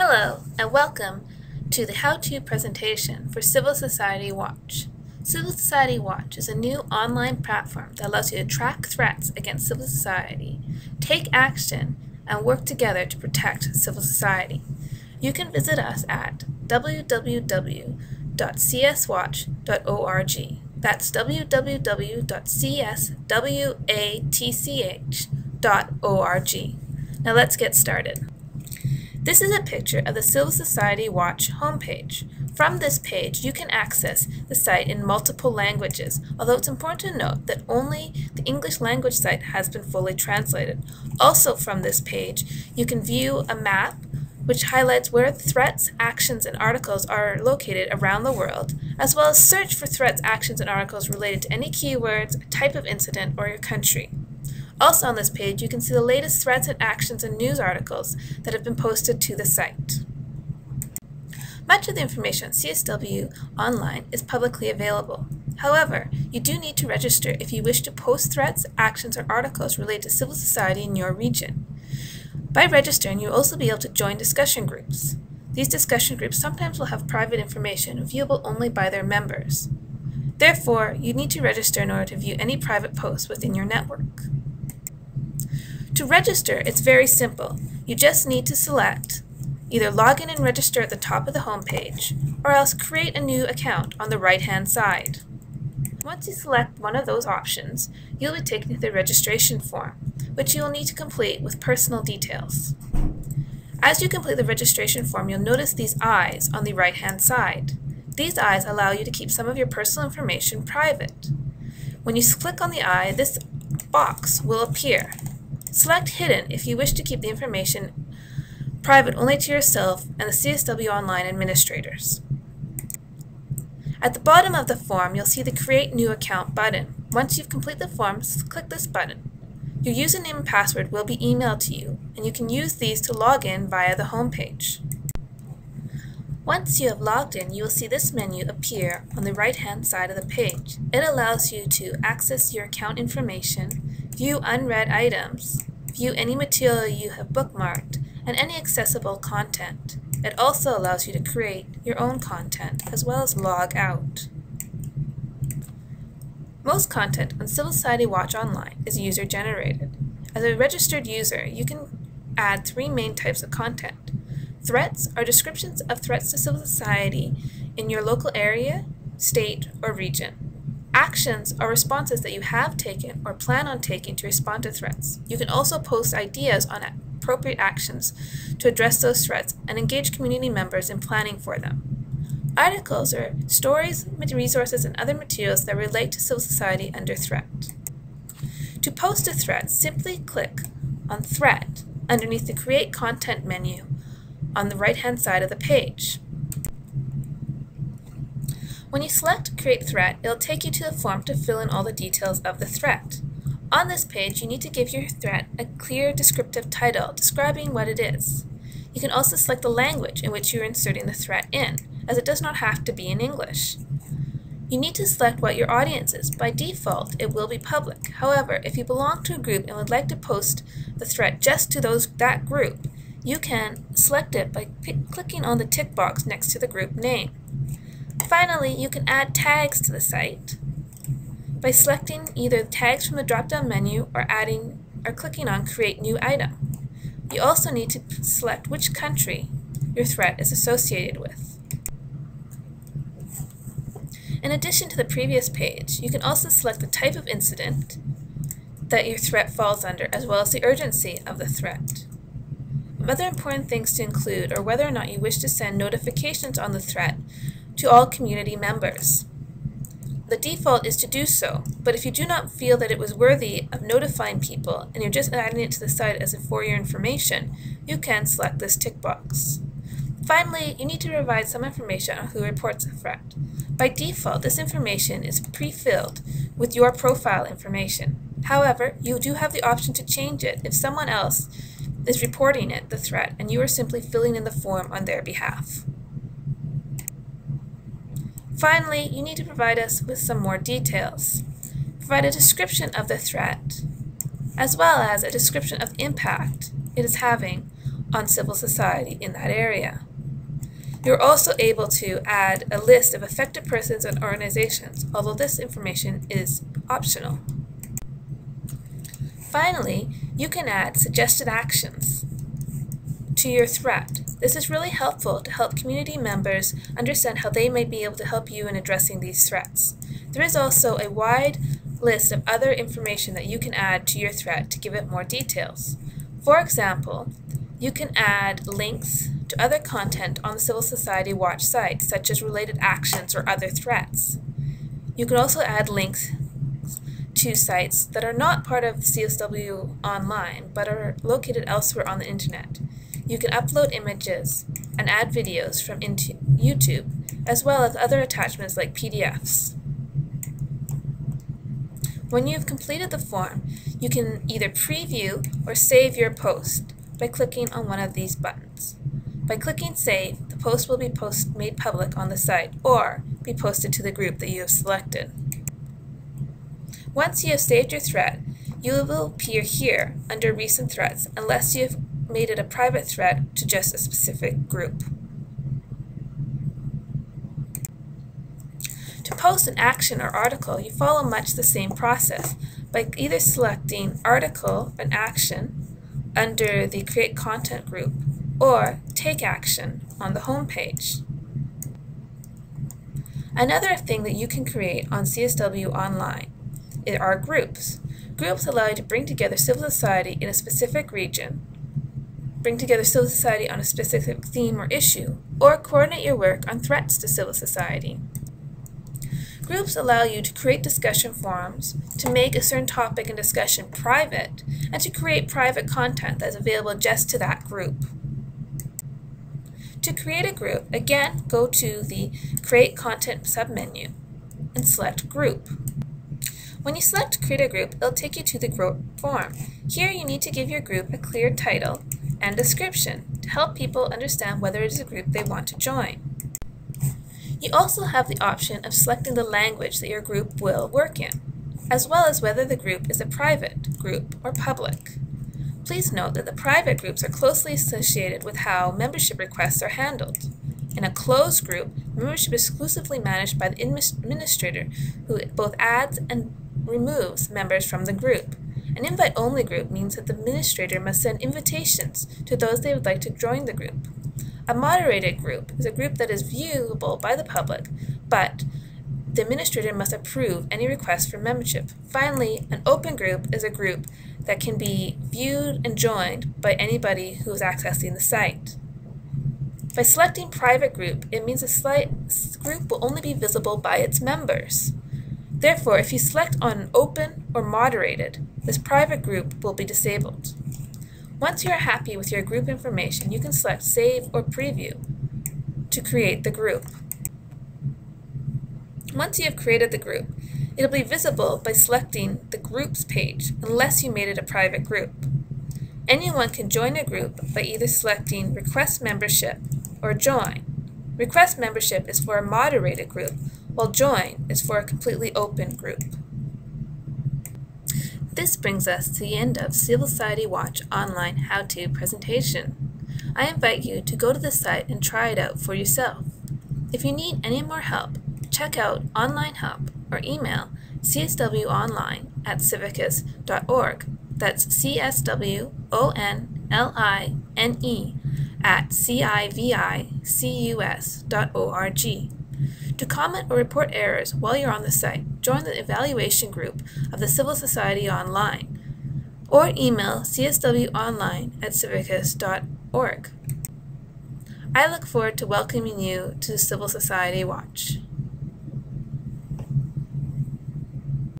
Hello, and welcome to the how-to presentation for Civil Society Watch. Civil Society Watch is a new online platform that allows you to track threats against civil society, take action, and work together to protect civil society. You can visit us at www.cswatch.org. That's www.cswatch.org. Now let's get started. This is a picture of the Civil Society Watch homepage. From this page, you can access the site in multiple languages, although it's important to note that only the English language site has been fully translated. Also from this page, you can view a map which highlights where threats, actions, and articles are located around the world, as well as search for threats, actions, and articles related to any keywords, type of incident, or your country. Also on this page, you can see the latest threats and actions and news articles that have been posted to the site. Much of the information on CSW Online is publicly available. However, you do need to register if you wish to post threats, actions, or articles related to civil society in your region. By registering, you'll also be able to join discussion groups. These discussion groups sometimes will have private information viewable only by their members. Therefore, you need to register in order to view any private posts within your network. To register, it's very simple. You just need to select either log in and register at the top of the home page, or else create a new account on the right-hand side. Once you select one of those options, you'll be taken to the registration form, which you will need to complete with personal details. As you complete the registration form, you'll notice these eyes on the right-hand side. These eyes allow you to keep some of your personal information private. When you click on the eye, this box will appear. Select Hidden if you wish to keep the information private only to yourself and the CSW Online administrators. At the bottom of the form, you'll see the Create New Account button. Once you've completed the form, click this button. Your username and password will be emailed to you, and you can use these to log in via the home page. Once you have logged in, you will see this menu appear on the right-hand side of the page. It allows you to access your account information, view unread items, view any material you have bookmarked, and any accessible content. It also allows you to create your own content, as well as log out. Most content on Civil Society Watch Online is user-generated. As a registered user, you can add three main types of content. Threats are descriptions of threats to civil society in your local area, state, or region. Actions are responses that you have taken or plan on taking to respond to threats. You can also post ideas on appropriate actions to address those threats and engage community members in planning for them. Articles are stories, resources, and other materials that relate to civil society under threat. To post a threat, simply click on Threat underneath the Create Content menu on the right-hand side of the page. When you select Create Threat, it'll take you to the form to fill in all the details of the threat. On this page, you need to give your threat a clear descriptive title describing what it is. You can also select the language in which you're inserting the threat in, as it does not have to be in English. You need to select what your audience is. By default, it will be public. However, if you belong to a group and would like to post the threat just to that group, you can select it by clicking on the tick box next to the group name. Finally, you can add tags to the site by selecting either tags from the drop-down menu or clicking on Create New Item. You also need to select which country your threat is associated with. In addition to the previous page, you can also select the type of incident that your threat falls under, as well as the urgency of the threat. Other important things to include are whether or not you wish to send notifications on the threat to all community members. The default is to do so, but if you do not feel that it was worthy of notifying people and you're just adding it to the site as for your information, you can select this tick box. Finally, you need to provide some information on who reports a threat. By default, this information is pre-filled with your profile information. However, you do have the option to change it if someone else is reporting the threat, and you are simply filling in the form on their behalf. Finally, you need to provide us with some more details. Provide a description of the threat, as well as a description of impact it is having on civil society in that area. You're also able to add a list of affected persons and organizations, although this information is optional. Finally, you can add suggested actions to your threat. This is really helpful to help community members understand how they might be able to help you in addressing these threats. There is also a wide list of other information that you can add to your threat to give it more details. For example, you can add links to other content on the Civil Society Watch site, such as related actions or other threats. You can also add links to sites that are not part of CSW Online, but are located elsewhere on the internet. You can upload images and add videos from YouTube, as well as other attachments like PDFs. When you've completed the form, you can either preview or save your post by clicking on one of these buttons. By clicking Save, the post will be made public on the site or be posted to the group that you have selected. Once you have saved your threat, you will appear here under Recent Threats unless you have made it a private threat to just a specific group. To post an action or article, you follow much the same process by either selecting Article and Action under the Create Content group or Take Action on the home page. Another thing that you can create on CSW Online are groups. Groups allow you to bring together civil society in a specific region, bring together civil society on a specific theme or issue, or coordinate your work on threats to civil society. Groups allow you to create discussion forums, to make a certain topic and discussion private, and to create private content that is available just to that group. To create a group, again, go to the Create Content submenu and select Group. When you select Create a Group, it'll take you to the group form. Here you need to give your group a clear title and description to help people understand whether it is a group they want to join. You also have the option of selecting the language that your group will work in, as well as whether the group is a private group or public. Please note that the private groups are closely associated with how membership requests are handled. In a closed group, membership is exclusively managed by the administrator, who both adds and removes members from the group. An invite-only group means that the administrator must send invitations to those they would like to join the group. A moderated group is a group that is viewable by the public, but the administrator must approve any request for membership. Finally, an open group is a group that can be viewed and joined by anybody who is accessing the site. By selecting private group, it means the group will only be visible by its members. Therefore, if you select on open or moderated, this private group will be disabled. Once you are happy with your group information, you can select Save or Preview to create the group. Once you have created the group, it will be visible by selecting the Groups page, unless you made it a private group. Anyone can join a group by either selecting Request Membership or Join. Request Membership is for a moderated group, while Join is for a completely open group. This brings us to the end of Civil Society Watch online how-to presentation. I invite you to go to the site and try it out for yourself. If you need any more help, check out Online Help or email cswonline@civicus.org. That's cswonline@civicus.org. To comment or report errors while you're on the site, join the evaluation group of the Civil Society Online or email cswonline@civicus.org. I look forward to welcoming you to Civil Society Watch.